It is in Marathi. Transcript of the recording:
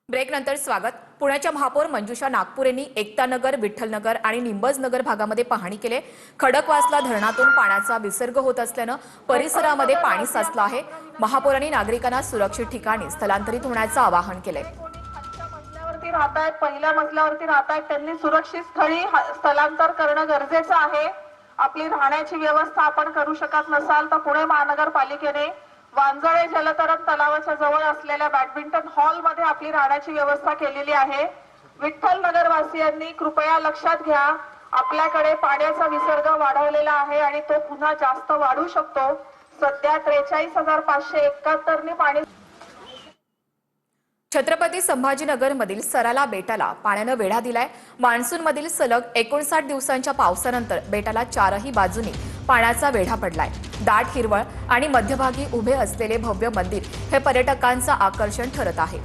ब्रेकनंतर स्वागत। पुण्याच्या महापौर मंजुषा नागपूर यांनी एकतानगर, विठ्ठलनगर आणि निंबजनगर भागामध्ये पाहणी केली। खडकवासला धरणातून पाण्याचा विसर्ग होत असल्याने परिसरामध्ये पाणी साचलं आहे। महापौरांनी नागरिकांना सुरक्षित ठिकाणी स्थलांतरित होण्याचं आवाहन केले। पहिल्या मजल्यावरती राहतात त्यांनी सुरक्षित स्थळी स्थलांतर करणं गरजेचं आहे। आपली राहण्याची व्यवस्था आपण करू शकत नसाल तर पुणे महानगरपालिकेने वांजळे जलतरण तलावाच्या जवळ असलेल्या बॅडमिंटन हॉल मध्ये आपली राहण्याची व्यवस्था केलेली आहे। विठ्ठल नगरवासियांनी कृपया लक्षात घ्या, आपल्याकडे पाण्याचा विसर्ग वाढवलेला आहे आणि तो पुन्हा जास्त वाढू शकतो। सध्या 43,571 नी पाणी। छत्रपती संभाजीनगर मधील सराला बेटाला पाण्याने वेढा दिलाय। मान्सून मधील सलग 59 दिवसांच्या पावसानंतर बेटाला चारही बाजूनी पाण्याचा वेढा पडलाय। दाट हिरवळ आणि मध्यभागी उभे असलेले भव्य मंदिर हे पर्यटकांचं आकर्षण ठरत आहे।